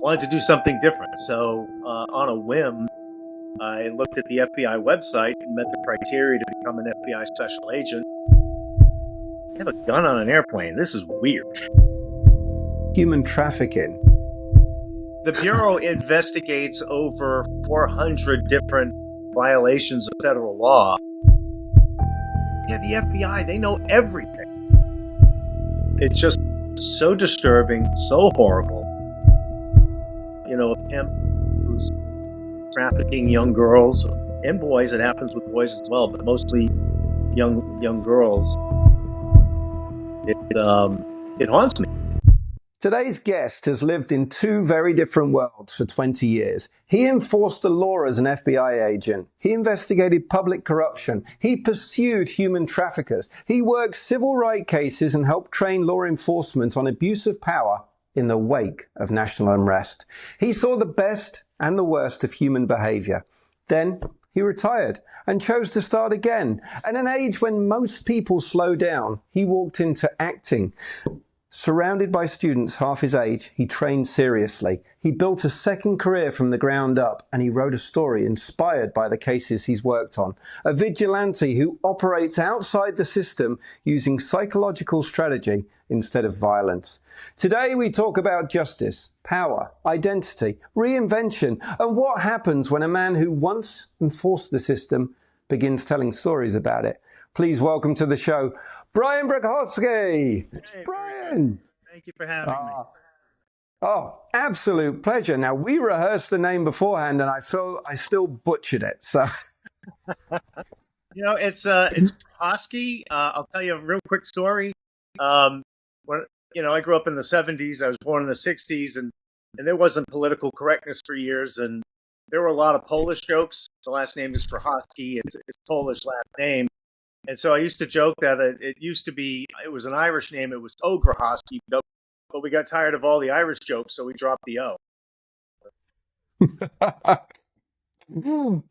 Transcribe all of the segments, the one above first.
wanted to do something different. So, on a whim, I looked at the FBI website and met the criteria to become an FBI special agent. I have a gun on an airplane. This is weird. Human trafficking. The Bureau investigates over 400 different violations of federal law. Yeah, the FBI, they know everything. It's just so disturbing, so horrible. You know, a pimp who's trafficking young girls and boys. It happens with boys as well, but mostly young girls. It haunts me. Today's guest has lived in two very different worlds for 20 years. He enforced the law as an FBI agent. He investigated public corruption. He pursued human traffickers. He worked civil rights cases and helped train law enforcement on abuse of power in the wake of national unrest. He saw the best and the worst of human behavior. Then he retired and chose to start again. At an age when most people slow down, he walked into acting. Surrounded by students half his age, he trained seriously. He built a second career from the ground up, and he wrote a story inspired by the cases he's worked on. A vigilante who operates outside the system using psychological strategy instead of violence. Today we talk about justice, power, identity, reinvention, and what happens when a man who once enforced the system begins telling stories about it. Please welcome to the show, Brian Grehoski. Hey, Brian. Thank you for having me. Oh, absolute pleasure. Now, we rehearsed the name beforehand, and I feel I still butchered it. So, You know, it's Grehoski. I'll tell you a real quick story. When I grew up in the '70s. I was born in the '60s, and there wasn't political correctness for years, and there were a lot of Polish jokes. The last name is Grehoski. It's Polish last name. And so I used to joke that it was an Irish name. It was Grehoski, but we got tired of all the Irish jokes, so we dropped the O.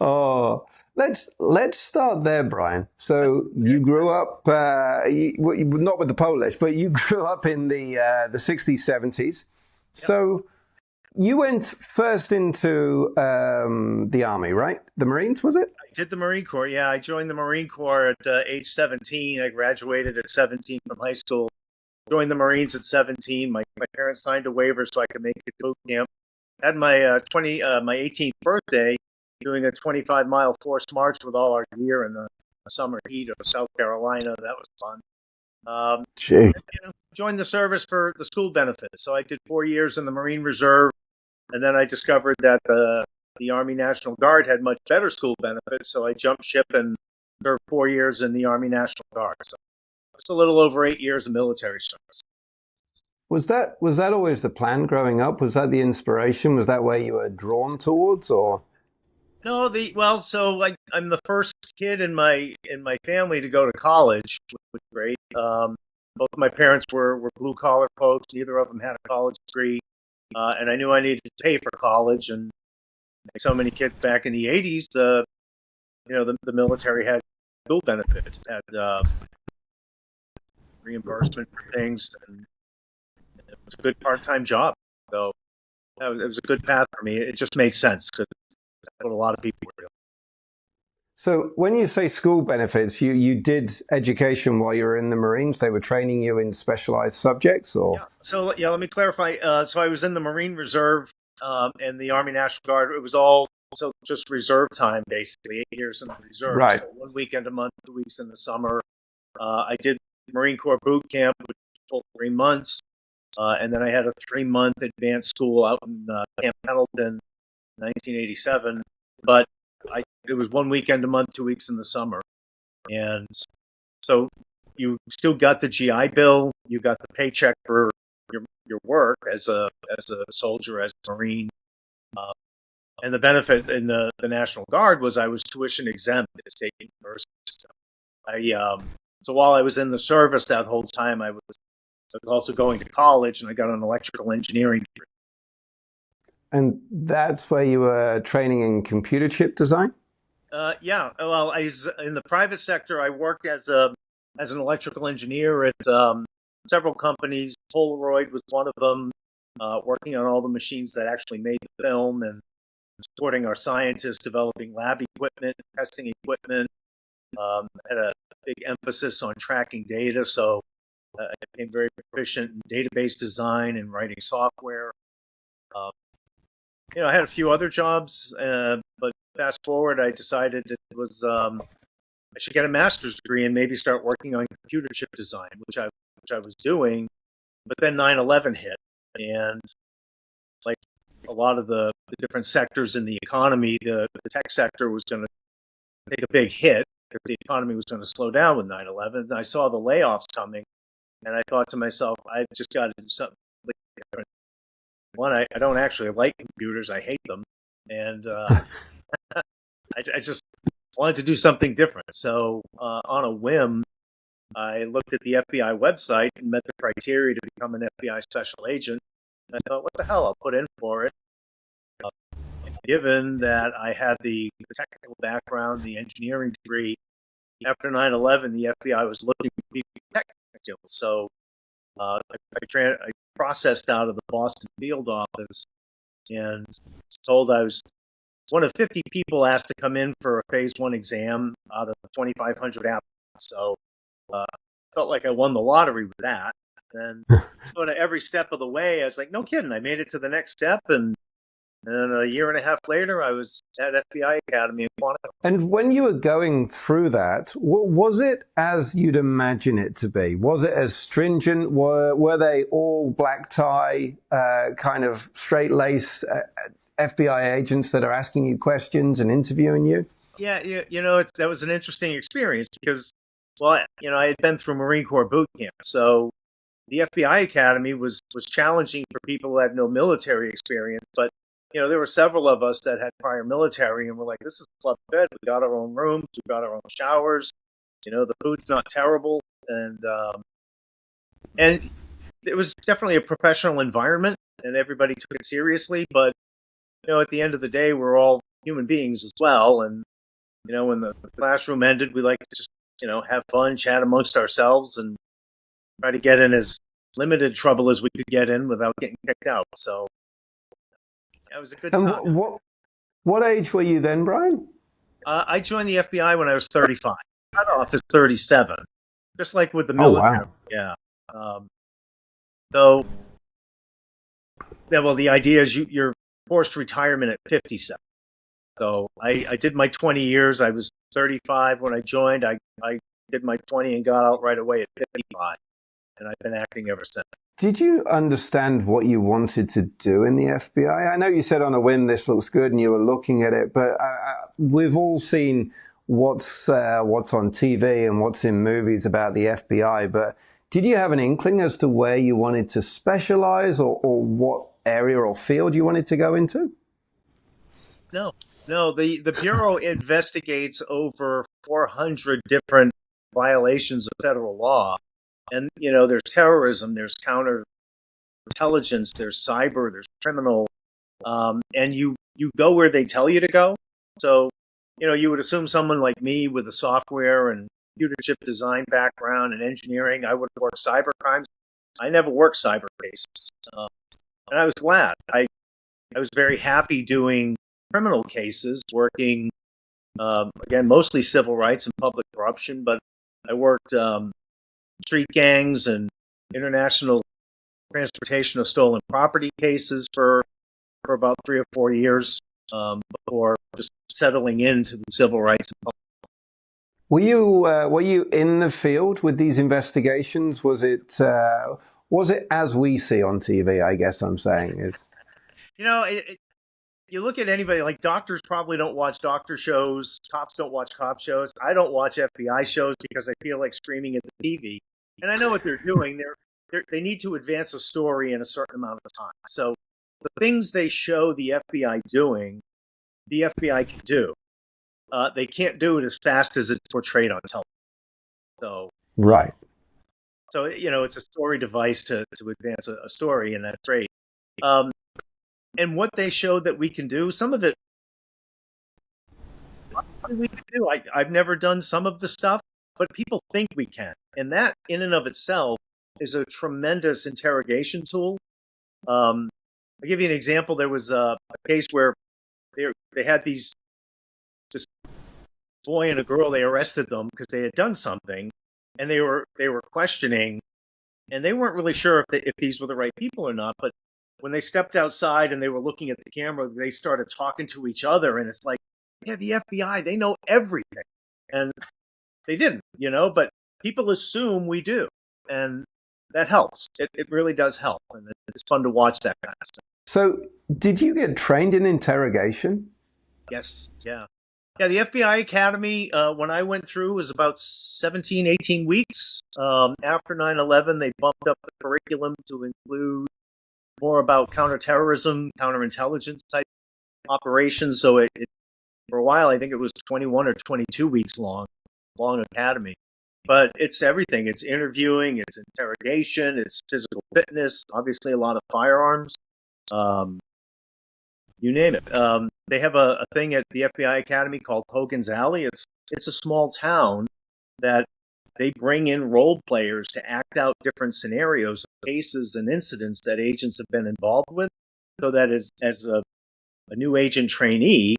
oh, let's start there, Brian. So you grew up, not with the Polish, but you grew up in the '60s, '70s. Yep. So you went first into the Army, right? The Marines, was it? I did the Marine Corps. Yeah, I joined the Marine Corps at age 17. I graduated at 17 from high school. Joined the Marines at 17. My parents signed a waiver so I could make it to boot camp. Had my my 18th birthday doing a 25-mile forced march with all our gear in the summer heat of South Carolina. That was fun. Gee. Joined the service for the school benefits. So I did 4 years in the Marine Reserve, and then I discovered that the Army National Guard had much better school benefits. So I jumped ship and served 4 years in the Army National Guard. So it's a little over 8 years of military service. Was that always the plan growing up? Was that the inspiration? Was that where you were drawn towards, or? No, I'm the first kid in my family to go to college, which was great. Both my parents were blue collar folks. Neither of them had a college degree, and I knew I needed to pay for college. And like so many kids back in the '80s, the military had school benefits, had reimbursement for things, and it was a good part-time job. So it was a good path for me. It just made sense because that's what a lot of people were doing. So when you say school benefits, you did education while you were in the Marines? They were training you in specialized subjects, or? Yeah. So let me clarify. So I was in the Marine Reserve and the Army National Guard. It was all just reserve time, basically 8 years in the reserve. Right. So 1 weekend a month, 2 weeks in the summer. I did Marine Corps boot camp, which was 3 months, and then I had a 3-month advanced school out in Camp Pendleton, 1987. But it was 1 weekend a month, 2 weeks in the summer, and so you still got the GI Bill, you got the paycheck for your work as a soldier, as a Marine, and the benefit in the National Guard was I was tuition exempt at state university. So while I was in the service that whole time, I was also going to college, and I got an electrical engineering degree. And that's where you were training in computer chip design? Yeah. Well, in the private sector, I worked as an electrical engineer at several companies. Polaroid was one of them. working on all the machines that actually made the film and supporting our scientists developing lab equipment, testing equipment. Had a big emphasis on tracking data, so I became very proficient in database design and writing software. I had a few other jobs, but fast forward, I decided I should get a master's degree and maybe start working on computer chip design, which I was doing. But then 9/11 hit, and like a lot of the different sectors in the economy, the tech sector was going to take a big hit if the economy was going to slow down with 9/11. And I saw the layoffs coming, and I thought to myself, I've just got to do something different. One, I don't actually like computers. I hate them. And I just wanted to do something different. So on a whim, I looked at the FBI website and met the criteria to become an FBI special agent. And I thought, what the hell, I'll put in for it. Given that I had the technical background, the engineering degree, after 9/11, the FBI was looking for people with technical skills. So I processed out of the Boston field office and told I was one of 50 people asked to come in for a phase 1 exam out of 2,500 applicants. So felt like I won the lottery with that. And sort of every step of the way, I was like, no kidding, I made it to the next step. And a year and a half later, I was at FBI Academy in Quantico. And when you were going through that, was it as you'd imagine it to be? Was it as stringent? Were they all black tie, kind of straight-laced FBI agents that are asking you questions and interviewing you? Yeah, that was an interesting experience because, well, I had been through Marine Corps boot camp, so the FBI Academy was challenging for people who had no military experience, but there were several of us that had prior military, and we're like, this is a club bed. We got our own rooms, we got our own showers. The food's not terrible, and it was definitely a professional environment, and everybody took it seriously. But at the end of the day, we're all human beings as well, and when the classroom ended, we like to just have fun, chat amongst ourselves, and try to get in as limited trouble as we could get in without getting kicked out. So. It was a good time. What age were you then, Brian? I joined the FBI when I was 35. Cutoff is 37, just like with the military. Oh, wow. Yeah. So, well, the idea is you're forced retirement at 57. So I did my 20 years. I was 35 when I joined. I did my 20 and got out right away at 55. And I've been acting ever since. Did you understand what you wanted to do in the FBI? I know you said on a whim this looks good and you were looking at it, but we've all seen what's on TV and what's in movies about the FBI. But did you have an inkling as to where you wanted to specialize or what area or field you wanted to go into? No. The Bureau investigates over 400 different violations of federal law. And, there's terrorism, there's counterintelligence, there's cyber, there's criminal, and you go where they tell you to go. So, you would assume someone like me with a software and computer chip design background and engineering, I would have worked cyber crimes. I never worked cyber cases. And I was glad. I was very happy doing criminal cases, working, again, mostly civil rights and public corruption, but I worked street gangs and international transportation of stolen property cases for about 3 or 4 years before just settling into the civil rights. Were you in the field with these investigations? Was it as we see on TV? I guess I'm saying is. You look at anybody, like doctors probably don't watch doctor shows, cops don't watch cop shows. I don't watch FBI shows because I feel like screaming at the TV. And I know what they're doing. They need to advance a story in a certain amount of time. So the things they show the FBI doing, the FBI can do. They can't do it as fast as it's portrayed on television. So right. So it's a story device to advance a story, and that's great. And what they showed that we can do, some of it we can do. I've never done some of the stuff, but people think we can. And that in and of itself is a tremendous interrogation tool. I'll give you an example. There was a case where they had this boy and a girl. They arrested them because they had done something, and they were questioning, and they weren't really sure if these were the right people or not. But when they stepped outside and they were looking at the camera, they started talking to each other, and it's like, yeah, the FBI, they know everything, and they didn't, but people assume we do, and that helps. It really does help, and it's fun to watch that kind of stuff. So, did you get trained in interrogation? Yes, yeah. Yeah, the FBI Academy, when I went through, was about 17, 18 weeks. After 9/11, they bumped up the curriculum to include more about counterterrorism, counterintelligence type operations. So for a while, I think it was 21 or 22 weeks long academy. But it's everything. It's interviewing, it's interrogation, it's physical fitness, obviously a lot of firearms. Um, you name it. They have a thing at the FBI Academy called Hogan's Alley. It's a small town that they bring in role players to act out different scenarios, cases, and incidents that agents have been involved with, so that as a new agent trainee,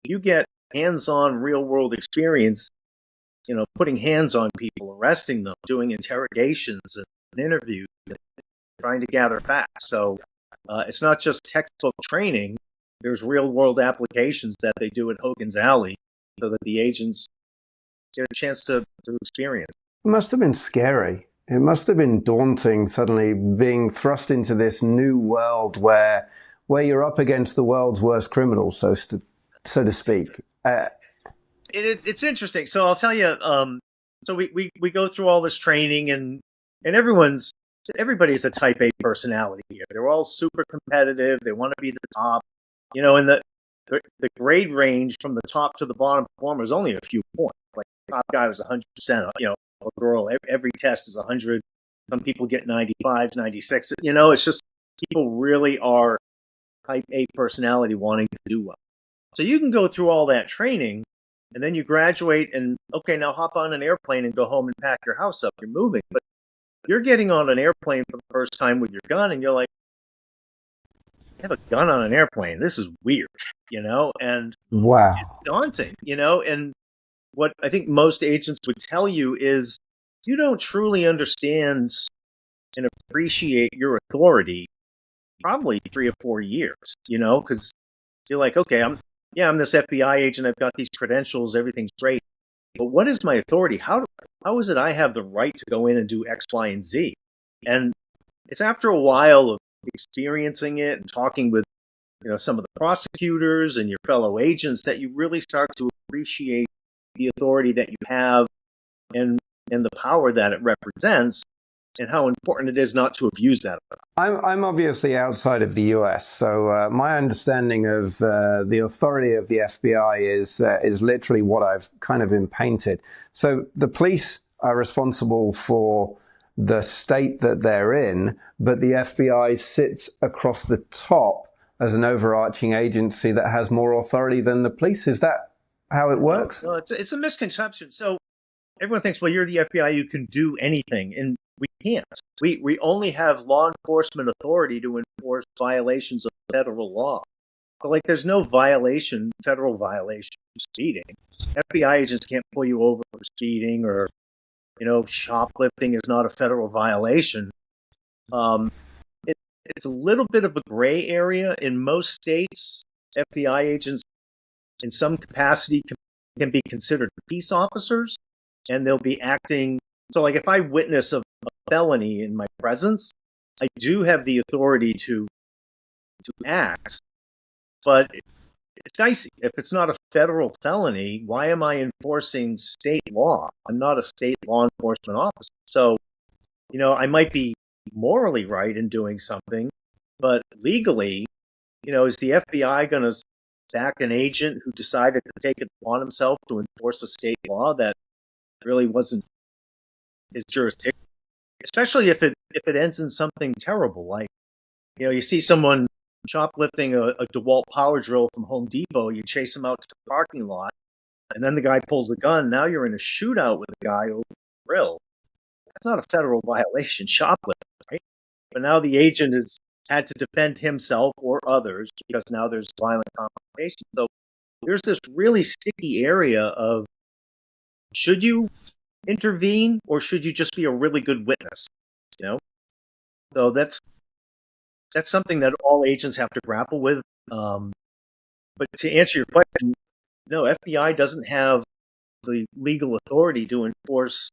you get hands-on, real-world experience. Putting hands on people, arresting them, doing interrogations and interviews, trying to gather facts. So it's not just textbook training. There's real world applications that they do at Hogan's Alley so that the agents get a chance to experience. It must have been scary. It must have been daunting suddenly being thrust into this new world where you're up against the world's worst criminals, so to speak. It's interesting. So I'll tell you. So we go through all this training, and everybody's a type A personality here. They're all super competitive. They want to be the top. And the grade range from the top to the bottom performer is only a few points. Like the top guy was 100%. A girl. Every test is 100. Some people get 95s, 96. It's just people really are type A personality wanting to do well. So you can go through all that training, and then you graduate, and okay, now hop on an airplane and go home and pack your house up. You're moving, but you're getting on an airplane for the first time with your gun, and you're like, I have a gun on an airplane. This is weird, and Wow. it's daunting, and what I think most agents would tell you is you don't truly understand and appreciate your authority probably 3 or 4 years, because you're like, okay, I'm this FBI agent. I've got these credentials. Everything's great. But what is my authority? How is it I have the right to go in and do X, Y, and Z? And it's after a while of experiencing it and talking with some of the prosecutors and your fellow agents that you really start to appreciate the authority that you have and the power that it represents, and how important it is not to abuse that. I'm obviously outside of the US, so my understanding of the authority of the FBI is literally what I've kind of been painted. So the police are responsible for the state that they're in, but the FBI sits across the top as an overarching agency that has more authority than the police. Is that how it works? Well, it's a misconception. So everyone thinks, well, you're the FBI, you can do anything, and we can't. We only have law enforcement authority to enforce violations of federal law. But there's no federal violation for speeding. FBI agents can't pull you over for speeding, or shoplifting is not a federal violation. It's a little bit of a gray area in most states. FBI agents, in some capacity, can be considered peace officers, and they'll be acting. So, if I witness a felony in my presence, I do have the authority to act. But it's dicey. If it's not a federal felony, why am I enforcing state law? I'm not a state law enforcement officer. So, I might be morally right in doing something, but legally, is the FBI going to back an agent who decided to take it upon himself to enforce a state law that really wasn't his jurisdiction? Especially if it ends in something terrible, like you see someone shoplifting a DeWalt power drill from Home Depot, you chase him out to the parking lot, and then the guy pulls a gun. Now you're in a shootout with a guy over the grill. That's not a federal violation, shoplifting, right? But now the agent is had to defend himself or others because now there's violent confrontation. So there's this really sticky area of should you intervene or should you just be a really good witness? You know, so that's something that all agents have to grapple with. But to answer your question, no, FBI doesn't have the legal authority to enforce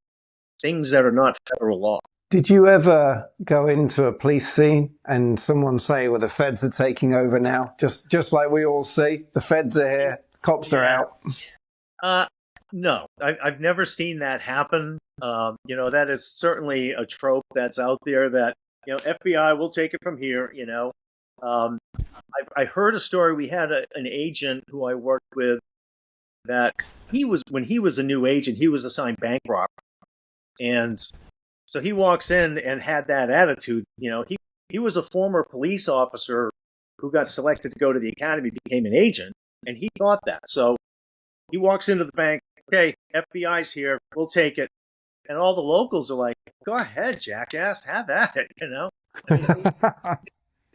things that are not federal law. Did you ever go into a police scene and someone say, well, the feds are taking over now? Just like we all see, the feds are here, cops are out. No, I've never seen that happen. That is certainly a trope that's out there that, FBI will take it from here, I heard a story. We had an agent who I worked with that when he was a new agent, he was assigned bank robbery. And so he walks in and had that attitude. He was a former police officer who got selected to go to the academy, became an agent, and he thought that. So he walks into the bank, okay, FBI's here, we'll take it. And all the locals are like, go ahead, jackass, have at it, I mean,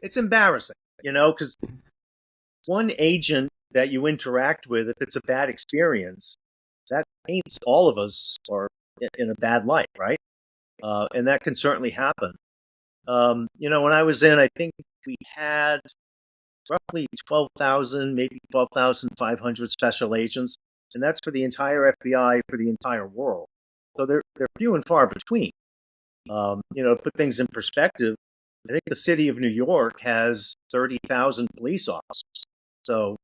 it's embarrassing, because one agent that you interact with, if it's a bad experience, that paints all of us or in a bad light, right? And that can certainly happen. When I was in, I think we had roughly 12,000, maybe 12,500 special agents, and that's for the entire FBI, for the entire world. So they're few and far between. To put things in perspective, I think the city of New York has 30,000 police officers. So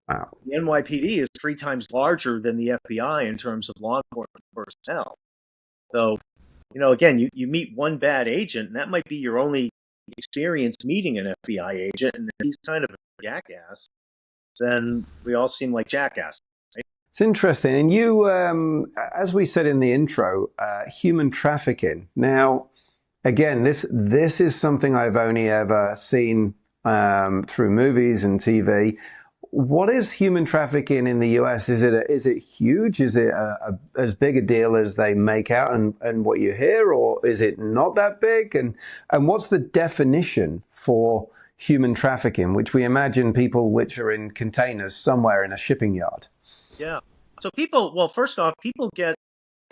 Wow. the NYPD is 3 times larger than the FBI in terms of law enforcement personnel. So, again, you meet one bad agent, and that might be your only experience meeting an FBI agent, and if he's kind of a jackass, then we all seem like jackasses. Right? It's interesting. And you, as we said in the intro, human trafficking. Now, again, this is something I've only ever seen through movies and TV. What is human trafficking in the US? Is it huge? Is it as big a deal as they make out and what you hear, or is it not that big? And what's the definition for human trafficking, which we imagine people which are in containers somewhere in a shipping yard? Yeah. So first off, people get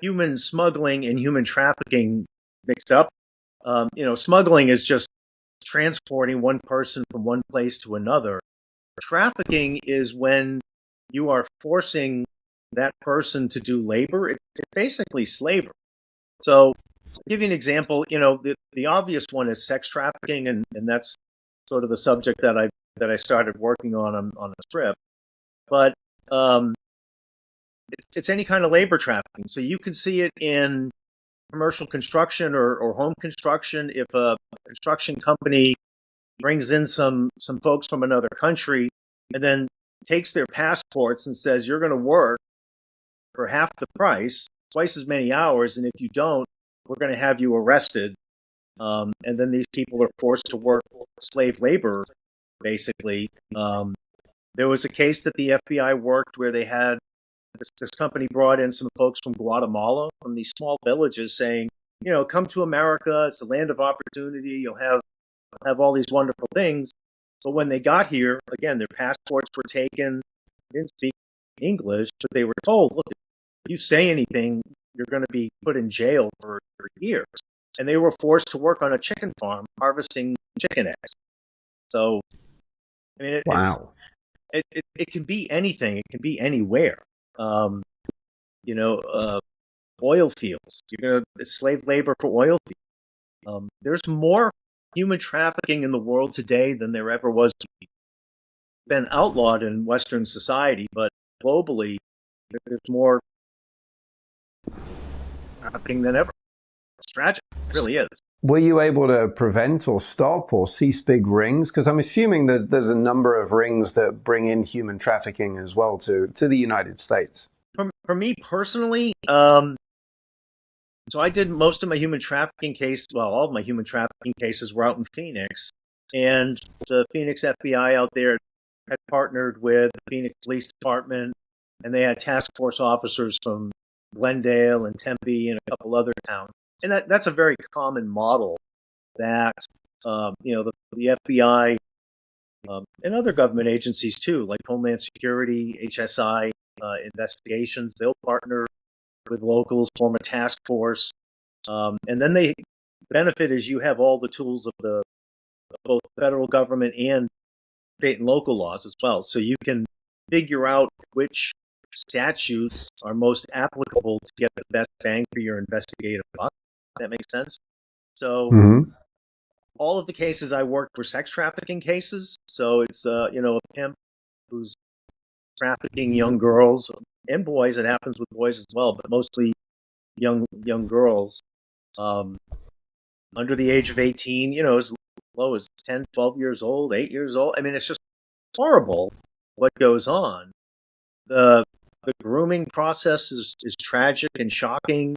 human smuggling and human trafficking mixed up. Smuggling is just transporting one person from one place to another. Trafficking is when you are forcing that person to do labor. It's basically slavery. So, to give you an example, the obvious one is sex trafficking, and that's sort of the subject that I started working on the script. But it's any kind of labor trafficking. So you can see it in commercial construction or home construction. If a construction company brings in some folks from another country and then takes their passports and says, you're going to work for half the price, twice as many hours, and if you don't, we're going to have you arrested. And then these people are forced to work slave labor, basically. There was a case that the FBI worked where they had this company brought in some folks from Guatemala, from these small villages, saying, come to America, it's the land of opportunity, you'll have all these wonderful things. But when they got here, again, their passports were taken, they didn't speak English, but they were told, look, if you say anything, you're going to be put in jail for years. And they were forced to work on a chicken farm harvesting chicken eggs. So, I mean, Wow. it can be anything. It can be anywhere. Oil fields. It's slave labor for oil fields. There's more human trafficking in the world today than there ever was. It's been outlawed in Western society, but globally, there's more trafficking than ever. It's tragic. It really is. Were you able to prevent or stop or cease big rings? Because I'm assuming that there's a number of rings that bring in human trafficking as well to the United States. For me personally, so I did most of my human trafficking case. Well, all of my human trafficking cases were out in Phoenix, and the Phoenix FBI out there had partnered with the Phoenix Police Department, and they had task force officers from Glendale and Tempe and a couple other towns. And that's a very common model that The FBI and other government agencies too, like Homeland Security, HSI investigations. They'll partner with locals, form a task force, and then the benefit is you have all the tools of both federal government and state and local laws as well. So you can figure out which statutes are most applicable to get the best bang for your investigative buck. That makes sense. So all of the cases I worked were sex trafficking cases. So it's a pimp who's trafficking young girls and boys. It happens with boys as well, but mostly young girls under the age of 18. As low as 10, 12 years old, 8 years old. I mean, it's just horrible what goes on. The grooming process is tragic and shocking.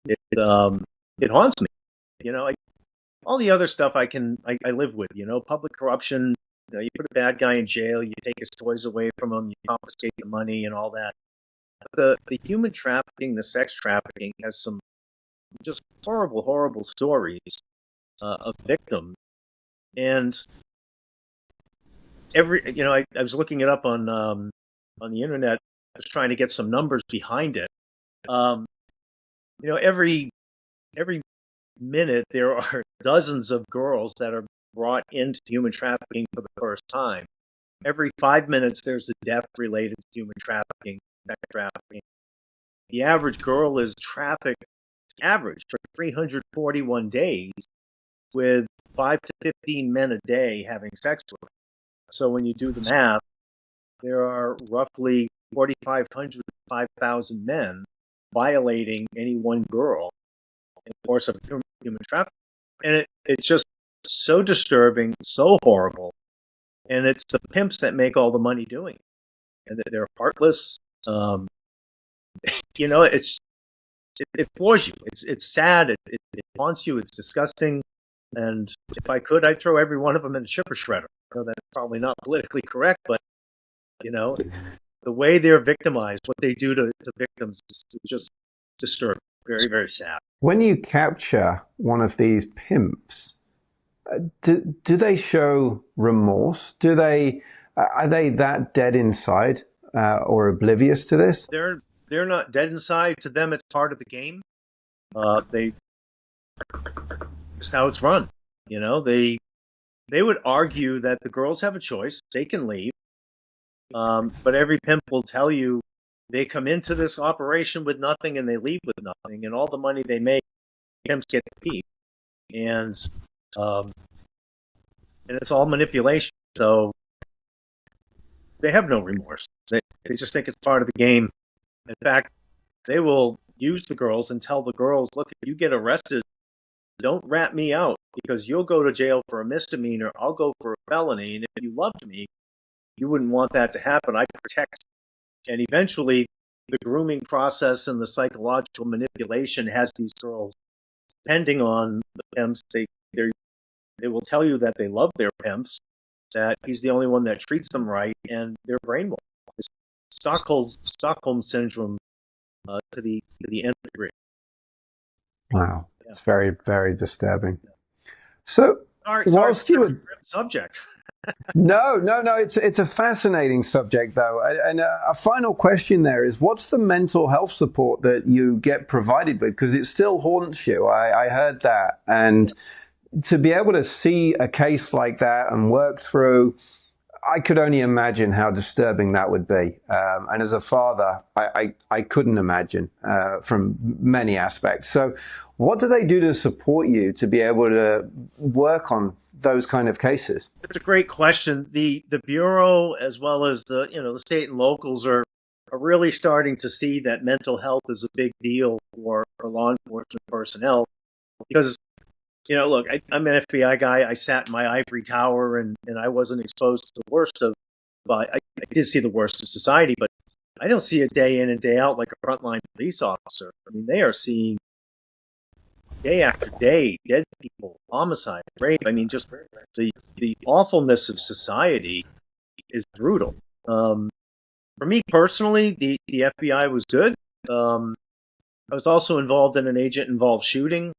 It haunts me. All the other stuff I live with. Public corruption. You put a bad guy in jail, you take his toys away from him, you confiscate the money and all that. But the human trafficking, the sex trafficking, has some just horrible stories of victims. And I was looking it up on the internet. I was trying to get some numbers behind it. Every minute there are dozens of girls that are brought into human trafficking for the first time. Every 5 minutes there's a death related to human trafficking, sex trafficking. The average girl is trafficked for 341 days, with 5 to 15 men a day having sex with her. So when you do the math, there are roughly 4,500 to 5,000 men violating any one girl in the course of human trafficking. And it's just so disturbing, so horrible. And it's the pimps that make all the money doing it. And they're heartless. It floors you. It's sad. It haunts you. It's disgusting. And if I could, I'd throw every one of them in a chipper shredder. That's probably not politically correct, but the way they're victimized, what they do to victims is just disturbing. Very, very sad. When you capture one of these pimps, do they show remorse? Are they that dead inside or oblivious to this? They're not dead inside. To them, it's part of the game. It's how it's run. They would argue that the girls have a choice; they can leave. But every pimp will tell you they come into this operation with nothing and they leave with nothing, and all the money they make, pimps get to keep. And it's all manipulation. So they have no remorse. They just think it's part of the game. In fact, they will use the girls and tell the girls, look, if you get arrested, don't rat me out, because you'll go to jail for a misdemeanor. I'll go for a felony. And if you loved me, you wouldn't want that to happen. I protect you. And eventually, the grooming process and the psychological manipulation has these girls, depending on the pimps, they will tell you that they love their pimps, that he's the only one that treats them right, and they're brainwashed. It's Stockholm syndrome to the nth degree. Wow, yeah. It's very, very disturbing. So, whilst you were subject. No. It's a fascinating subject, though. And a final question there is, what's the mental health support that you get provided with? Because it still haunts you. I heard that. And to be able to see a case like that and work through, I could only imagine how disturbing that would be. And as a father, I couldn't imagine from many aspects. So what do they do to support you to be able to work on those kind of cases? It's a great question. The Bureau, as well as the state and locals, are really starting to see that mental health is a big deal for law enforcement personnel. Because, look, I'm an FBI guy. I sat in my ivory tower and I wasn't exposed to the worst of, but I did see the worst of society, but I don't see it day in and day out like a frontline police officer. I mean, they are seeing day after day, dead people, homicide, rape. I mean, just the awfulness of society is brutal. For me personally, the FBI was good. I was also involved in an agent-involved shooting.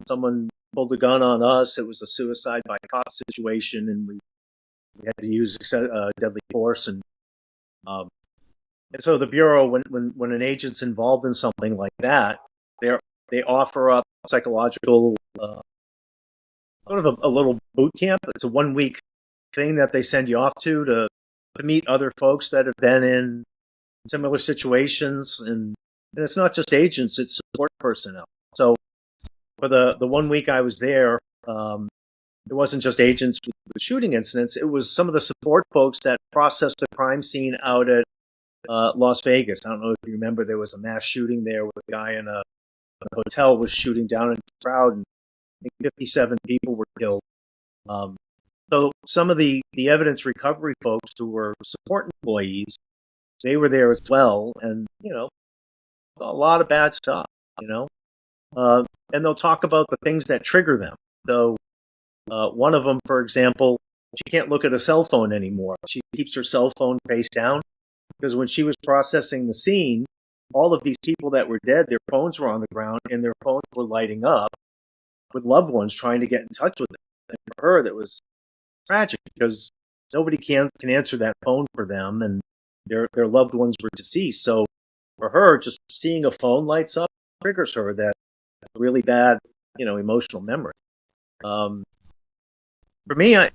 Someone pulled a gun on us. It was a suicide by cop situation, and we had to use deadly force. Um, and so the bureau, when an agent's involved in something like that, they offer up psychological sort of a little boot camp. It's a 1 week thing that they send you off to meet other folks that have been in similar situations, and it's not just agents; it's support personnel. So for the 1 week I was there, it wasn't just agents with shooting incidents. It was some of the support folks that processed the crime scene out at Las Vegas. I don't know if you remember, there was a mass shooting there where a guy in a hotel was shooting down in the crowd, and I think 57 people were killed. Um, so some of the evidence recovery folks who were support employees, they were there as well, and a lot of bad stuff, and they'll talk about the things that trigger them. So one of them, for example, she can't look at a cell phone anymore. She keeps her cell phone face down because when she was processing the scene, all of these people that were dead, their phones were on the ground and their phones were lighting up with loved ones trying to get in touch with them. And for her, that was tragic because nobody can answer that phone for them, and their loved ones were deceased. So for her, just seeing a phone lights up triggers her that really bad, emotional memory. For me, it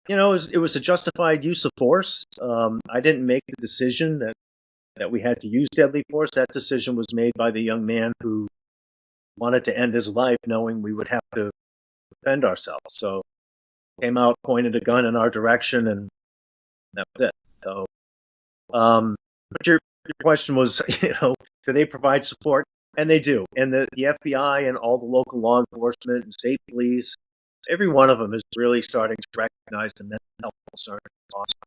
was a justified use of force. I didn't make the decision that we had to use deadly force. That decision was made by the young man who wanted to end his life knowing we would have to defend ourselves. So came out, pointed a gun in our direction, and that was it. So, but your question was, do they provide support? And they do. And the FBI and all the local law enforcement and state police, every one of them is really starting to recognize the mental health concern. It's awesome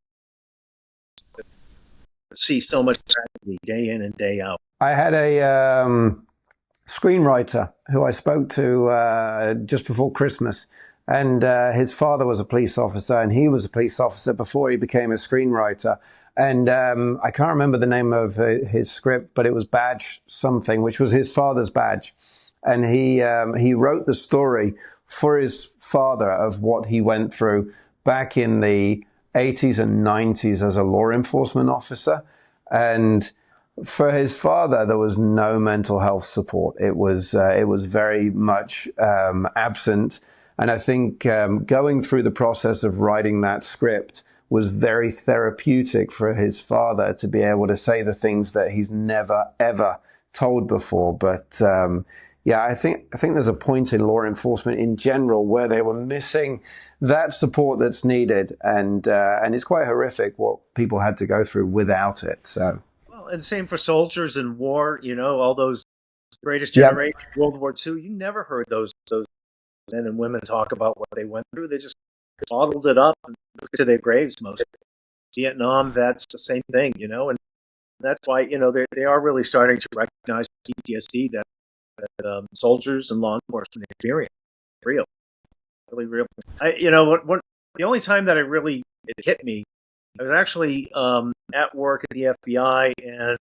to see so much tragedy day in and day out. I had a screenwriter who I spoke to just before Christmas, and his father was a police officer, and he was a police officer before he became a screenwriter. And I can't remember the name of his script, but it was Badge something, which was his father's badge. And he wrote the story for his father of what he went through back in the 80s and 90s as a law enforcement officer. And for his father, there was no mental health support. It was very much absent. And I think going through the process of writing that script was very therapeutic for his father to be able to say the things that he's never, ever told before. But I think there's a point in law enforcement in general where they were missing that support that's needed. And it's quite horrific what people had to go through without it. So. Well, and same for soldiers in war, all those greatest Yep. generation, World War II, you never heard those men and women talk about what they went through. They just bottled it up and took it to their graves. Most Vietnam, that's the same thing, and that's why they are really starting to recognize PTSD that soldiers and law enforcement experience. Real, really real. The only time that it hit me, I was actually at work at the FBI, and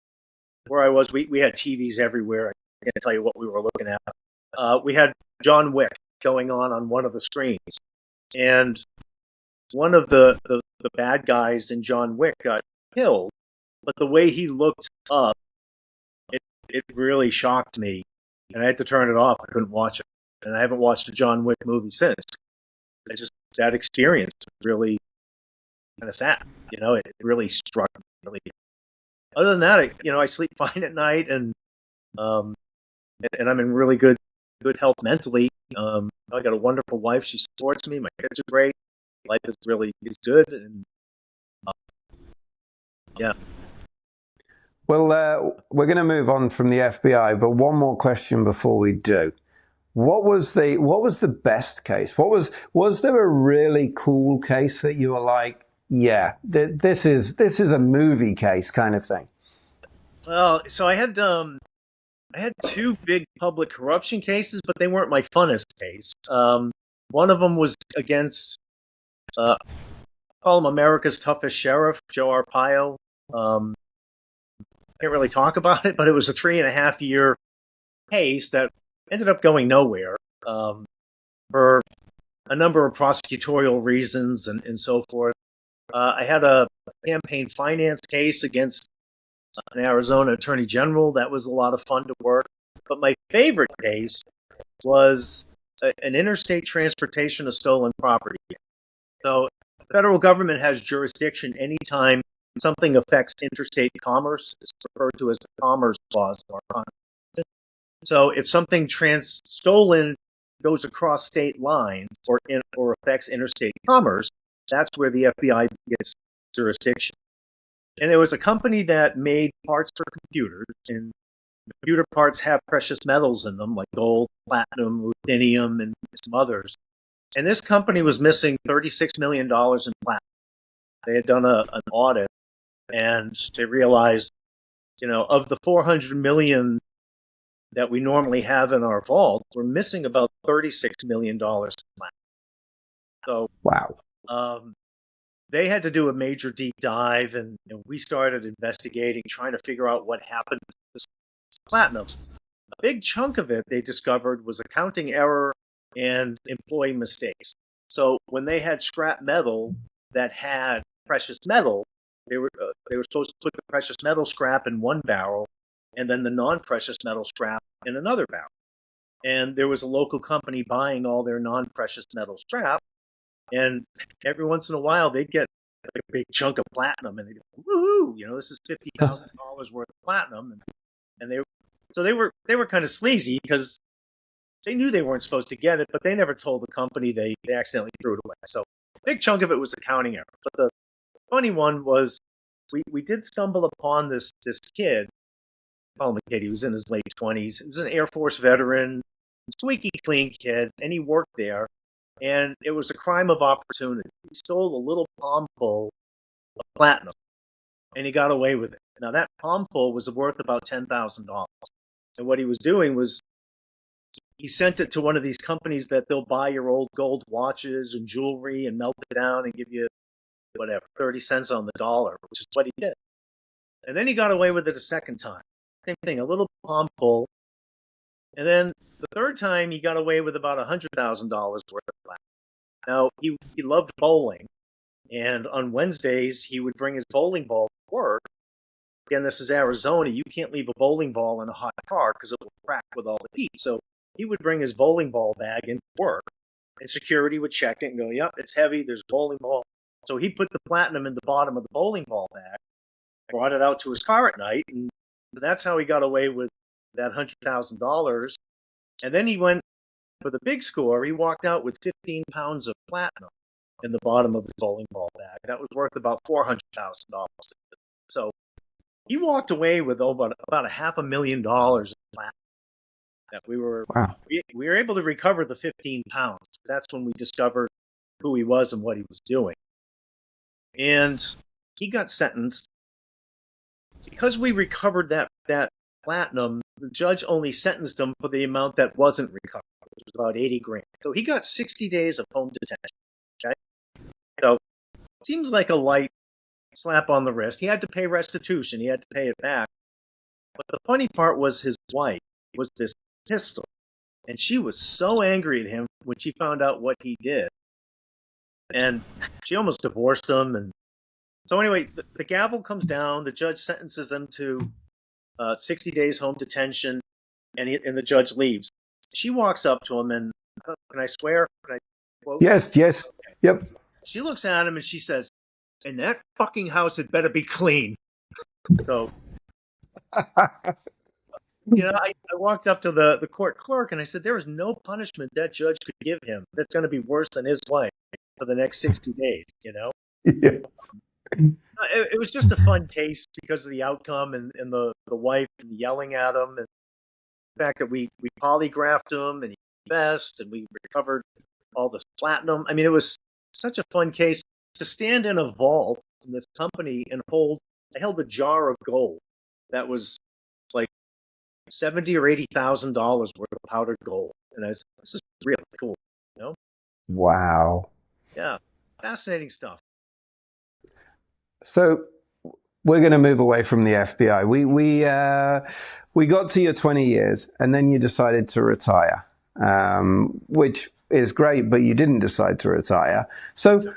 where I was, we had TVs everywhere. I can't tell you what we were looking at. We had John Wick going on one of the screens, and one of the bad guys in John Wick got killed, but the way he looked up, it really shocked me, and I had to turn it off. I couldn't watch it, and I haven't watched a John Wick movie since. That experience was really kind of sad. It really struck me. Really. Other than that, I sleep fine at night, and I'm in really good health mentally. I got a wonderful wife; she supports me. My kids are great. Life is good, and yeah. Well, we're going to move on from the FBI, but one more question before we do. What was the best case? Was there a really cool case that you were like, yeah, this is a movie case kind of thing? Well, so I had two big public corruption cases, but they weren't my funnest case. One of them was against I call him America's toughest sheriff, Joe Arpaio. Can't really talk about it, but it was a 3.5 year case that ended up going nowhere. for a number of prosecutorial reasons and so forth. I had a campaign finance case against an Arizona attorney general. That was a lot of fun to work. But my favorite case was an interstate transportation of stolen property. So the federal government has jurisdiction anytime something affects interstate commerce. It's referred to as the Commerce Clause of our Constitution. So if something stolen goes across state lines or affects interstate commerce, that's where the FBI gets jurisdiction. And there was a company that made parts for computers, and computer parts have precious metals in them, like gold, platinum, ruthenium, and some others. And this company was missing $36 million in platinum. They had done an audit, and they realized, of the 400 million that we normally have in our vault, we're missing about $36 million in platinum. So, wow. They had to do a major deep dive, and we started investigating, trying to figure out what happened to this platinum. A big chunk of it, they discovered, was accounting error and employee mistakes. So when they had scrap metal that had precious metal, they were supposed to put the precious metal scrap in one barrel and then the non-precious metal scrap in another barrel. And there was a local company buying all their non-precious metal scrap. And every once in a while, they'd get like a big chunk of platinum, and they'd go, "Woohoo! This is $50,000 worth of platinum." And they were kind of sleazy because they knew they weren't supposed to get it, but they never told the company. They accidentally threw it away. So a big chunk of it was accounting error. But the funny one was we did stumble upon this kid. Call him a kid. He was in his late 20s. He was an Air Force veteran, squeaky clean kid, and he worked there. And it was a crime of opportunity. He stole a little palm full of platinum, and he got away with it. Now, that palm full was worth about $10,000. And what he was doing was he sent it to one of these companies that they'll buy your old gold watches and jewelry and melt it down and give you, whatever, 30 cents on the dollar, which is what he did. And then he got away with it a second time. Same thing, a little palm full. And then the third time, he got away with about $100,000 worth of platinum. Now, he loved bowling, and on Wednesdays, he would bring his bowling ball to work. Again, this is Arizona. You can't leave a bowling ball in a hot car because it will crack with all the heat. So he would bring his bowling ball bag into work, and security would check it and go, "Yep, it's heavy. There's a bowling ball." So he put the platinum in the bottom of the bowling ball bag, brought it out to his car at night, and that's how he got away with that $100,000. And then he went for the big score. He walked out with 15 pounds of platinum in the bottom of his bowling ball bag. That was worth about $400,000. So he walked away with about $500,000 in platinum. That we were able to recover the 15 pounds. That's when we discovered who he was and what he was doing. And he got sentenced because we recovered that platinum. The judge only sentenced him for the amount that wasn't recovered, which was about 80 grand. So he got 60 days of home detention. Okay, so it seems like a light slap on the wrist. He had to pay restitution. He had to pay it back. But the funny part was his wife was this pistol, and she was so angry at him when she found out what he did, and she almost divorced him. And so anyway, the gavel comes down. The judge sentences him to 60 days home detention, and the judge leaves. She walks up to him and, can I swear? Can I quote? Yes. Okay. Yep. She looks at him and she says, "And that fucking house had better be clean." So, I walked up to the court clerk and I said, there is no punishment that judge could give him that's going to be worse than his wife for the next 60 days, Yeah. It was just a fun case because of the outcome and the wife yelling at him, and the fact that we polygraphed him and he confessed and we recovered all the platinum. I mean, it was such a fun case to stand in a vault in this company and I held a jar of gold that was like $70,000 or $80,000 worth of powdered gold, and I said, this is really cool, Wow. Yeah, fascinating stuff. So we're going to move away from the FBI. We got to your 20 years, and then you decided to retire, which is great, but you didn't decide to retire. So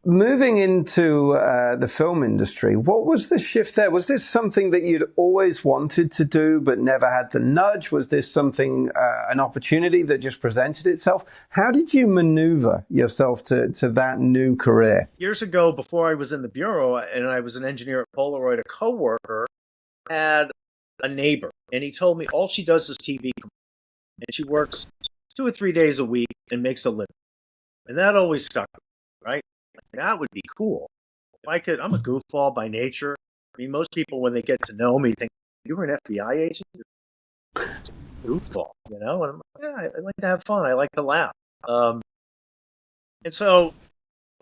moving into the film industry, what was the shift there? Was this something that you'd always wanted to do but never had the nudge? Was this something, an opportunity that just presented itself? How did you maneuver yourself to that new career? Years ago, before I was in the bureau and I was an engineer at Polaroid, a coworker had a neighbor, and he told me all she does is TV, and she works 2 or 3 days a week and makes a living. And that always stuck with me, right? That would be cool. If I could, I'm a goofball by nature. I mean, most people, when they get to know me, think, you were an FBI agent? You're a goofball, you know? And I'm like, yeah, I like to have fun. I like to laugh. And so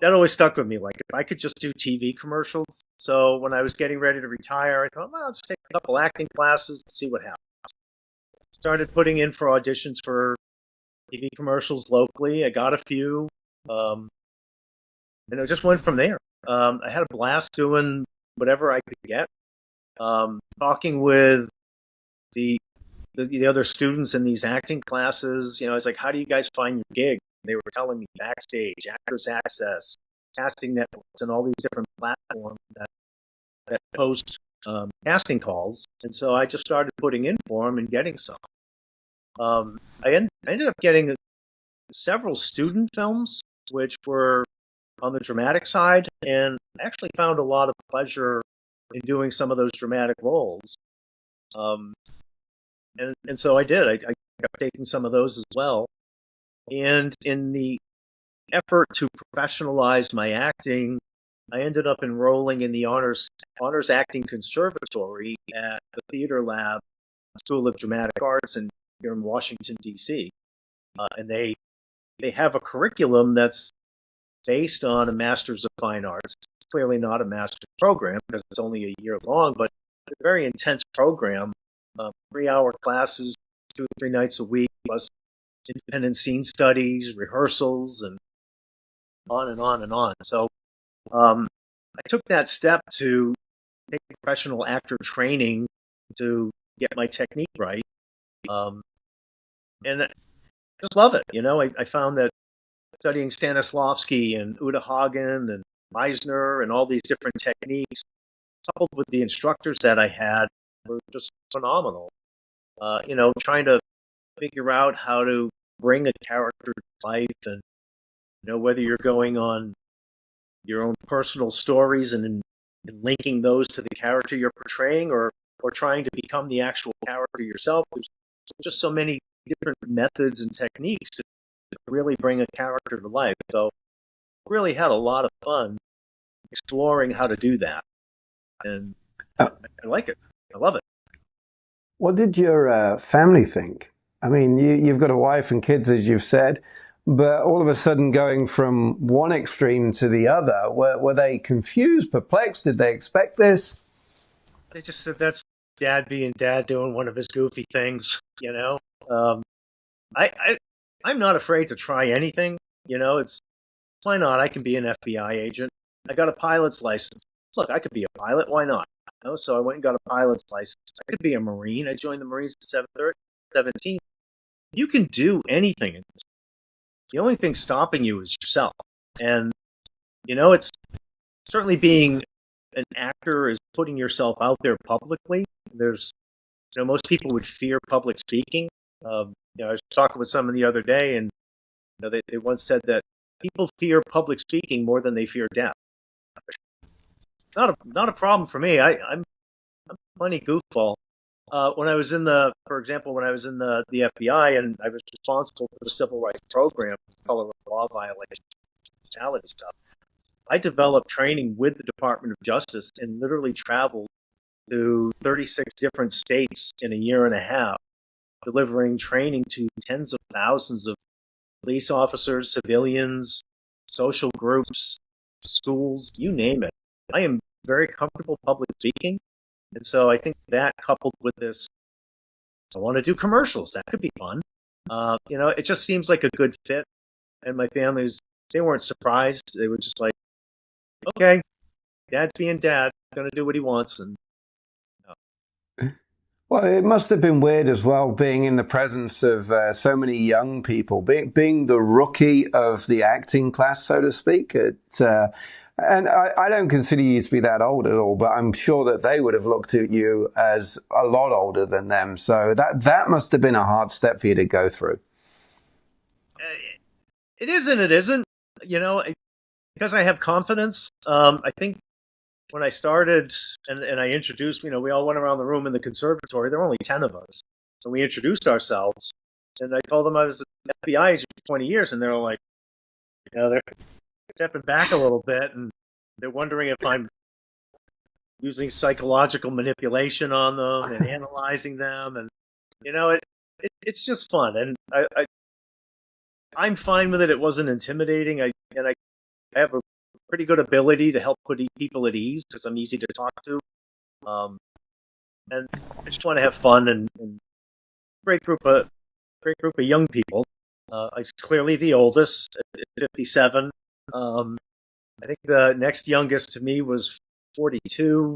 that always stuck with me. Like, if I could just do TV commercials. So when I was getting ready to retire, I thought, well, I'll just take a couple acting classes and see what happens. Started putting in for auditions for TV commercials locally. I got a few. And it just went from there. I had a blast doing whatever I could get. Talking with the other students in these acting classes, I was like, "How do you guys find your gig?" They were telling me Backstage, Actors Access, casting networks, and all these different platforms that post casting calls. And so I just started putting in for them and getting some. I ended up getting several student films, which were on the dramatic side, and actually found a lot of pleasure in doing some of those dramatic roles. And so I did. I kept taking some of those as well. And in the effort to professionalize my acting, I ended up enrolling in the Honors Acting Conservatory at the Theater Lab School of Dramatic Arts here in Washington, D.C. And they have a curriculum that's based on a Master's of Fine Arts. It's clearly not a master's program because it's only a year long, but a very intense program, 3-hour classes, 2 or 3 nights a week, plus independent scene studies, rehearsals, and on and on and on. So I took that step to take professional actor training to get my technique right. And I just love it. I found that studying Stanislavski and Uta Hagen and Meisner and all these different techniques, coupled with the instructors that I had, were just phenomenal. Trying to figure out how to bring a character to life, and whether you're going on your own personal stories and linking those to the character you're portraying, or trying to become the actual character yourself. There's just so many different methods and techniques to really bring a character to life. So really had a lot of fun exploring how to do that. And I like it. I love it. What did your family think? I mean, you've got a wife and kids, as you've said, but all of a sudden going from one extreme to the other, were they confused, perplexed? Did they expect this? They just said that's dad being dad doing one of his goofy things, I'm not afraid to try anything. It's why not? I can be an FBI agent. I got a pilot's license. Look, I could be a pilot. Why not? So I went and got a pilot's license. I could be a Marine. I joined the Marines at 17. You can do anything. The only thing stopping you is yourself. And, it's certainly being an actor is putting yourself out there publicly. There's, most people would fear public speaking. I was talking with someone the other day, and they once said that people fear public speaking more than they fear death. Not a problem for me. I'm plenty goofball. For example, when I was in the FBI and I was responsible for the civil rights program, color of law violations, brutality stuff, I developed training with the Department of Justice and literally traveled to 36 different states in a year and a half, delivering training to tens of thousands of police officers, civilians, social groups, schools, you name it. I am very comfortable public speaking. And so I think that coupled with this, I want to do commercials. That could be fun. It just seems like a good fit. And my families, they weren't surprised. They were just like, okay, dad's being dad, going to do what he wants. And Well, it must have been weird as well being in the presence of so many young people, being the rookie of the acting class, so to speak. And I don't consider you to be that old at all, but I'm sure that they would have looked at you as a lot older than them. So that must have been a hard step for you to go through. It is and it isn't. You know, because I have confidence. I think when I started and I introduced, we all went around the room in the conservatory. There were only 10 of us. So we introduced ourselves. And I told them I was an FBI agent for 20 years. And they're like, they're stepping back a little bit. And they're wondering if I'm using psychological manipulation on them and analyzing them. And, it's just fun. And I'm fine with it. It wasn't intimidating. I have a pretty good ability to help put people at ease because I'm easy to talk to. And I just want to have fun and great group of young people. I was clearly the oldest at 57. I think the next youngest to me was 42.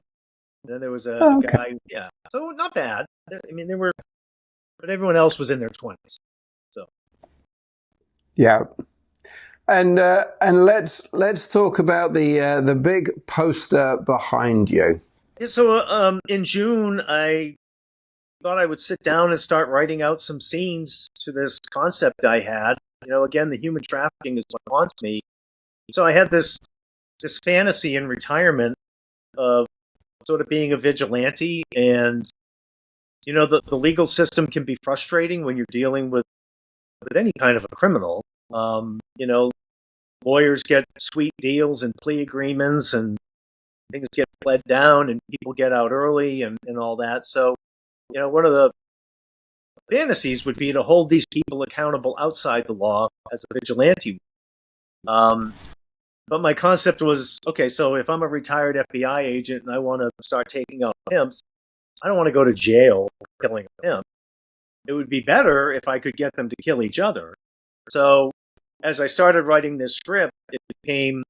And then there was a guy, yeah. So not bad. I mean, but everyone else was in their 20s. So yeah. And let's talk about the big poster behind you. yeah, so in June, I thought I would sit down and start writing out some scenes to this concept I had. Again, the human trafficking is what haunts me. So I had this fantasy in retirement of sort of being a vigilante, and the legal system can be frustrating when you're dealing with any kind of a criminal. Lawyers get sweet deals and plea agreements, and things get bled down, and people get out early, and all that. So, one of the fantasies would be to hold these people accountable outside the law as a vigilante. But my concept was, okay, so if I'm a retired FBI agent and I want to start taking out pimps, I don't want to go to jail for killing a pimp. It would be better if I could get them to kill each other. So as I started writing this script, it became,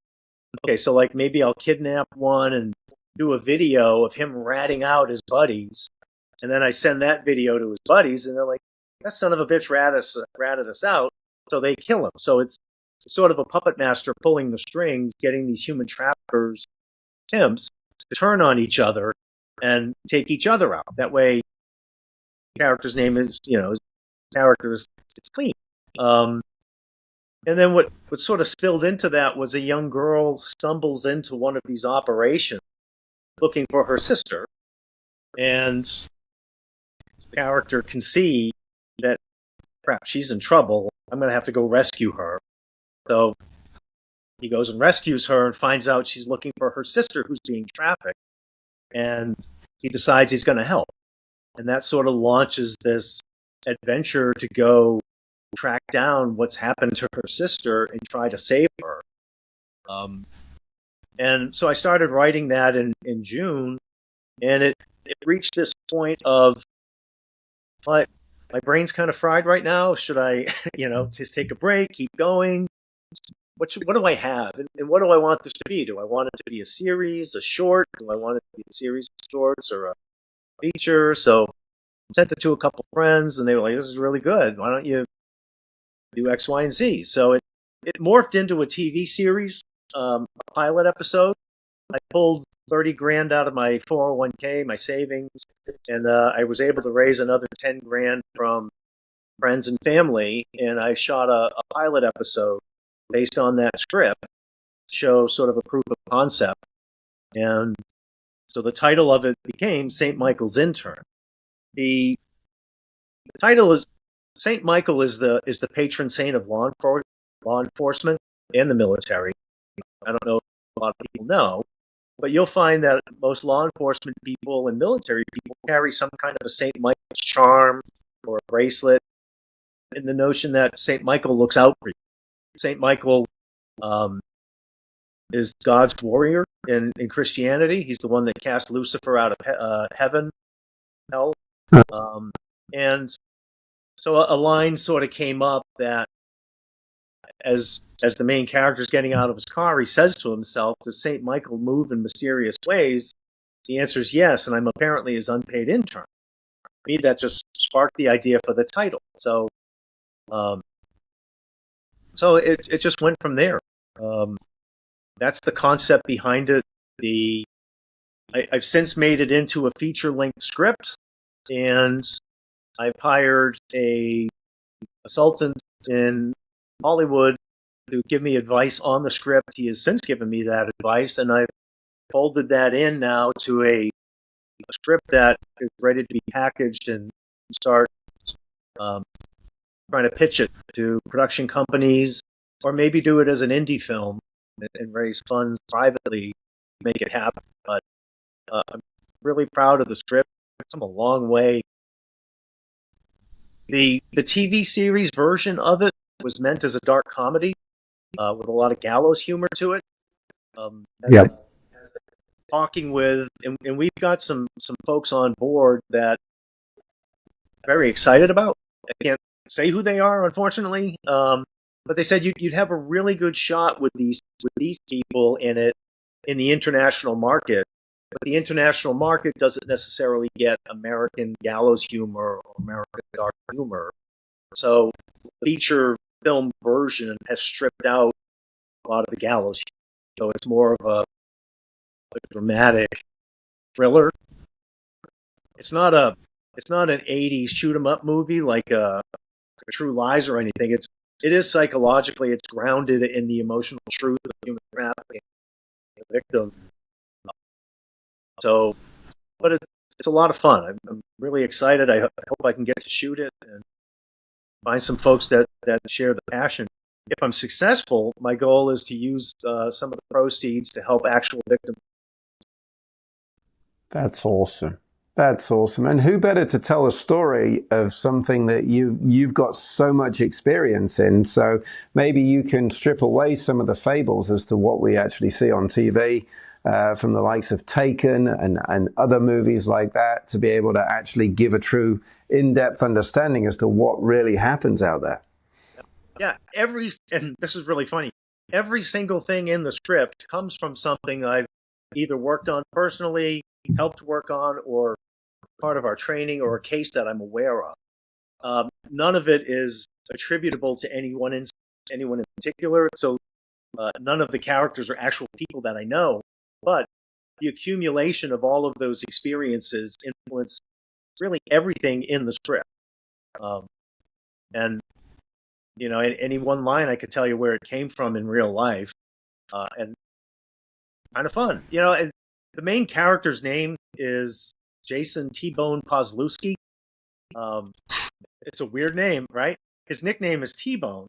okay, so like maybe I'll kidnap one and do a video of him ratting out his buddies. And then I send that video to his buddies, and they're like, that son of a bitch ratted us out. So they kill him. So it's sort of a puppet master pulling the strings, getting these human traffickers, pimps, to turn on each other and take each other out. That way, the character's name is, his character's, it's clean. And then what sort of spilled into that was a young girl stumbles into one of these operations looking for her sister. And the character can see that, crap, she's in trouble. I'm going to have to go rescue her. So he goes and rescues her and finds out she's looking for her sister who's being trafficked. And he decides he's going to help. And that sort of launches this adventure to go track down what's happened to her sister and try to save her. And so I started writing that in June, and it reached this point of, my brain's kind of fried right now. Should I, just take a break, keep going? What do I have? And what do I want this to be? Do I want it to be a series, a short? Do I want it to be a series of shorts or a feature? So I sent it to a couple friends, and they were like, this is really good. Why don't you do X, Y, and Z? So it morphed into a TV series, a pilot episode. I pulled 30 grand out of my 401k, my savings, and I was able to raise another 10 grand from friends and family, and I shot a pilot episode based on that script to show sort of a proof of concept. And so the title of it became St. Michael's Intern. The title is, St. Michael is the patron saint of law enforcement and the military. I don't know if a lot of people know, but you'll find that most law enforcement people and military people carry some kind of a St. Michael's charm or a bracelet, in the notion that St. Michael looks out for you. St. Michael is God's warrior in Christianity. He's the one that cast Lucifer out of heaven, hell. And so a line sort of came up that as the main character is getting out of his car, he says to himself, does St. Michael move in mysterious ways? The answer is yes, and I'm apparently his unpaid intern. me, that just sparked the idea for the title. So, um, it just went from there. That's the concept behind it. I've since made it into a feature-length script, and I've hired a consultant in Hollywood to give me advice on the script. He has since given me that advice, and I've folded that in now to a script that is ready to be packaged and start um, trying to pitch it to production companies, or maybe do it as an indie film and raise funds privately to make it happen. But I'm really proud of the script. It's come a long way. The TV series version of it was meant as a dark comedy with a lot of gallows humor to it. Yeah. Talking with, and we've got some folks on board that I'm very excited about. I can't say who they are, unfortunately, but they said you'd have a really good shot with these people in it in the international market. But the international market doesn't necessarily get American gallows humor or American dark humor. So the feature film version has stripped out a lot of the gallows humor. So it's more of a dramatic thriller. It's not an '80s shoot 'em up movie like True Lies or anything. It is psychologically, it's grounded in the emotional truth of human trafficking, the victim. So, but it's a lot of fun. I'm really excited. I hope I can get to shoot it and find some folks that share the passion. If I'm successful, my goal is to use some of the proceeds to help actual victims. That's awesome. That's awesome. And who better to tell a story of something that you've got so much experience in? So maybe you can strip away some of the fables as to what we actually see on TV from the likes of Taken and other movies like that, to be able to actually give a true in-depth understanding as to what really happens out there. Yeah, and this is really funny. Every single thing in the script comes from something I've either worked on personally, helped work on, or part of our training, or a case that I'm aware of. None of it is attributable to anyone in particular. So none of the characters are actual people that I know, but the accumulation of all of those experiences influence really everything in the script. And in any one line, I could tell you where it came from in real life, and kind of fun. And the main character's name is Jason T-Bone Kozlowski. It's a weird name, right? His nickname is T-Bone.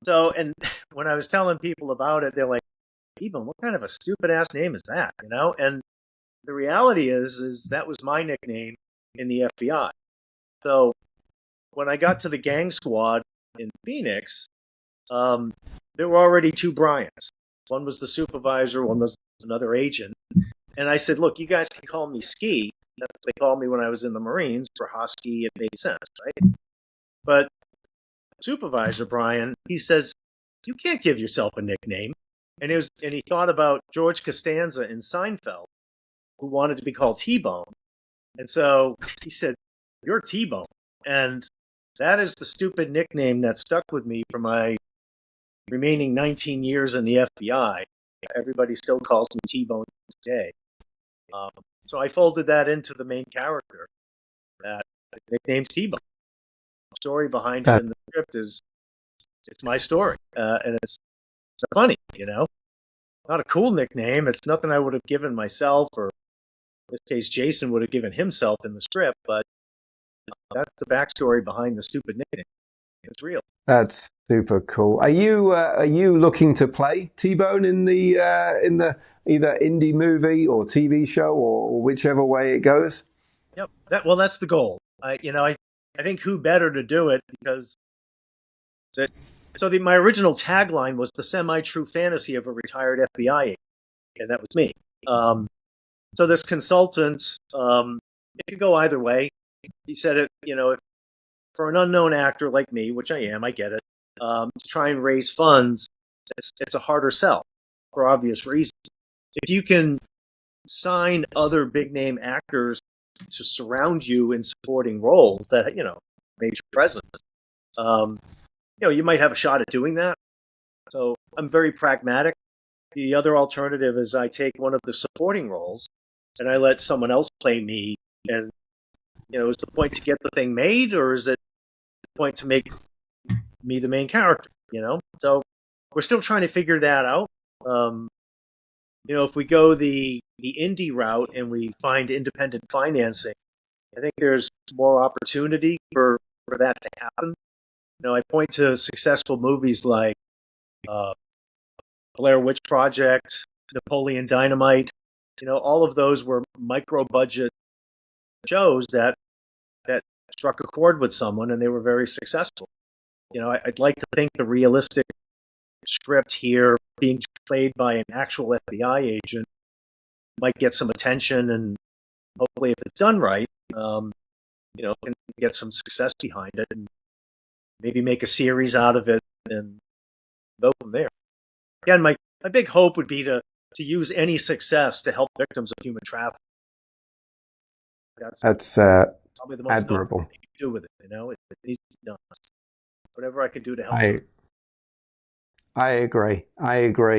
So, and when I was telling people about it, they're like, T-Bone, what kind of a stupid ass name is that? And the reality is that was my nickname in the FBI. So when I got to the gang squad in Phoenix, there were already two Bryans. One was the supervisor, one was another agent. And I said, look, you guys can call me Ski. That's what they called me when I was in the Marines. Grehoski, it made sense, right? But Supervisor Brian, he says, you can't give yourself a nickname. And he thought about George Costanza in Seinfeld, who wanted to be called T-Bone. And so he said, you're T-Bone. And that is the stupid nickname that stuck with me for my remaining 19 years in the FBI. Everybody still calls me T-Bone today. So I folded that into the main character. That the nickname's T-Bone. The story behind it in the script is it's my story, and it's funny. Not a cool nickname. It's nothing I would have given myself, or in this case, Jason would have given himself in the script. But that's the backstory behind the stupid nickname. It's real. That's super cool. Are you looking to play T-Bone in the either indie movie or TV show, or whichever way it goes? Yep. That's the goal. I think who better to do it, because my original tagline was the semi-true fantasy of a retired FBI agent, and that was me. So this consultant, it could go either way. He said it, if, for an unknown actor like me, which I am, I get it, to try and raise funds, it's a harder sell for obvious reasons. If you can sign other big name actors to surround you in supporting roles that, major presence, you might have a shot at doing that. So I'm very pragmatic. The other alternative is I take one of the supporting roles and I let someone else play me. And, is the point to get the thing made, or is it the point to make me the main character, So we're still trying to figure that out. If we go the indie route and we find independent financing, I think there's more opportunity for that to happen. I point to successful movies like Blair Witch Project, Napoleon Dynamite. All of those were micro-budget shows that struck a chord with someone, and they were very successful. I'd like to think the realistic script here, being played by an actual FBI agent, might get some attention, and hopefully, if it's done right, can get some success behind it, and maybe make a series out of it, and go from there. Again, my big hope would be to use any success to help victims of human trafficking. That's probably the most admirable thing you can do with it. It needs to be done. Whatever I can do to help. I agree.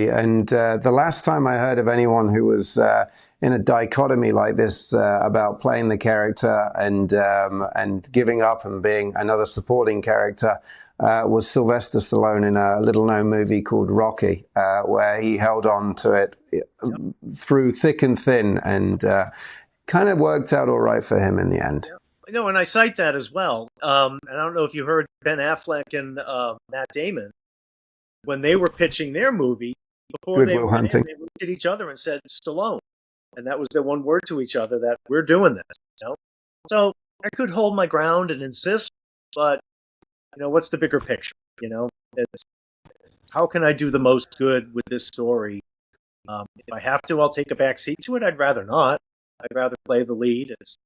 And the last time I heard of anyone who was in a dichotomy like this about playing the character and giving up and being another supporting character was Sylvester Stallone in a little-known movie called Rocky, where he held on to it through thick and thin, and kind of worked out all right for him in the end. And I cite that as well. And I don't know if you heard Ben Affleck and Matt Damon, when they were pitching their movie, before Good they Will went Hunting. in, they looked at each other and said, Stallone. And that was their one word to each other, that we're doing this. So I could hold my ground and insist, but what's the bigger picture? It's how can I do the most good with this story? If I have to, I'll take a back seat to it. I'd rather not. I'd rather play the lead. It's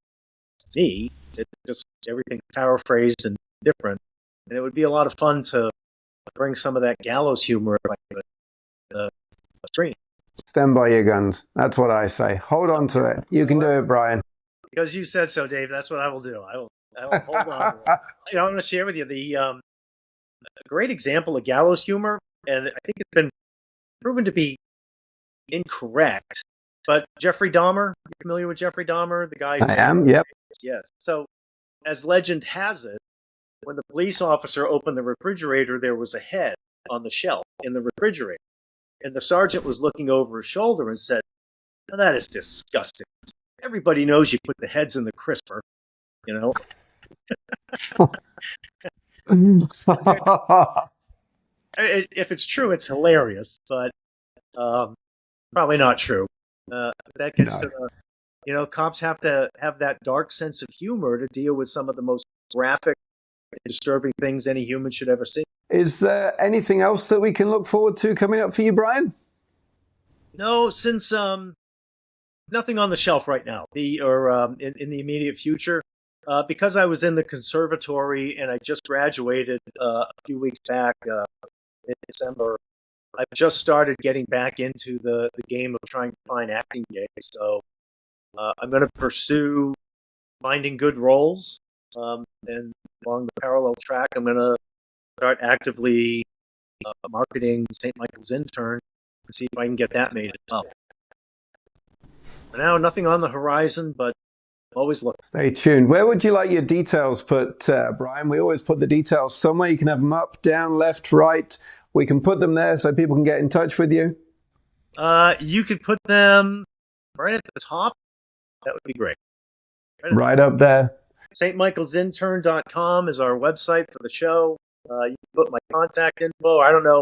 me. It's just everything paraphrased and different. And it would be a lot of fun to bring some of that gallows humor to the screen. Stand by your guns. That's what I say. Hold on to it. You can do it, Brian. Because you said so, Dave. That's what I will do. I will hold on. I'm going to share with you a great example of gallows humor, and I think it's been proven to be incorrect. But Jeffrey Dahmer, you familiar with Jeffrey Dahmer, the guy? I am. Yep. Yes. So, as legend has it, when the police officer opened the refrigerator, there was a head on the shelf in the refrigerator. And the sergeant was looking over his shoulder and said, "Now that is disgusting. Everybody knows you put the heads in the crisper, If it's true, it's hilarious, but probably not true. That gets to cops have to have that dark sense of humor to deal with some of the most graphic and disturbing things any human should ever see. Is there anything else that we can look forward to coming up for you, Brian? No, since nothing on the shelf right now, in the immediate future. Because I was in the conservatory and I just graduated a few weeks back in December, I've just started getting back into the game of trying to find acting gigs. So I'm going to pursue finding good roles, and along the parallel track, I'm going to start actively marketing St. Michael's Intern and see if I can get that made up. For now, nothing on the horizon, but always look. Stay tuned. Where would you like your details put, Brian? We always put the details somewhere. You can have them up, down, left, right. We can put them there so people can get in touch with you. You could put them right at the top. That would be great. Right up there. stmichaelsintern.com is our website for the show. You can put my contact info. I don't know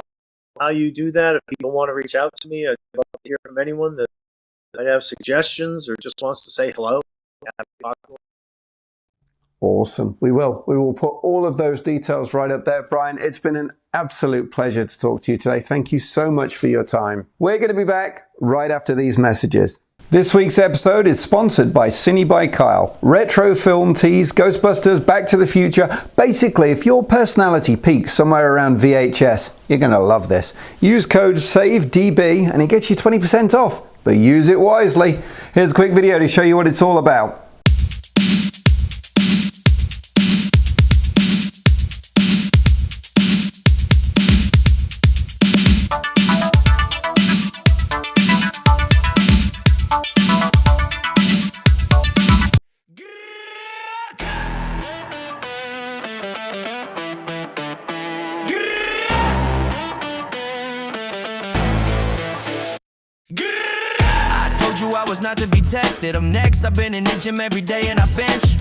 how you do that. If people want to reach out to me, I'd love to hear from anyone that might have suggestions or just wants to say hello. Awesome. We will put all of those details right up there. Brian, it's been an absolute pleasure to talk to you today. Thank you so much for your time. We're going to be back right after these messages. This week's episode is sponsored by Cine by Kyle. Retro film tees, Ghostbusters, Back to the Future. Basically, if your personality peaks somewhere around VHS, you're going to love this. Use code SAVEDB and it gets you 20% off. But use it wisely. Here's a quick video to show you what it's all about. I told you I was not to be tested. I'm next, I've been in the gym every day and I bench.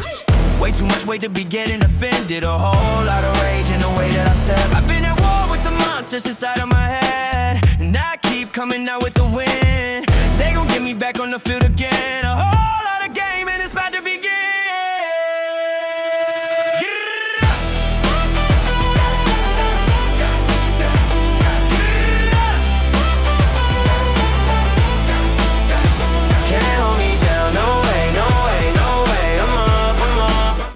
Way too much weight to be getting offended. A whole lot of rage in the way that I step. I've been at war with the monsters inside of my head, and I keep coming out with the win. They gon' get me back on the field again. A whole lot of game and it's about to begin.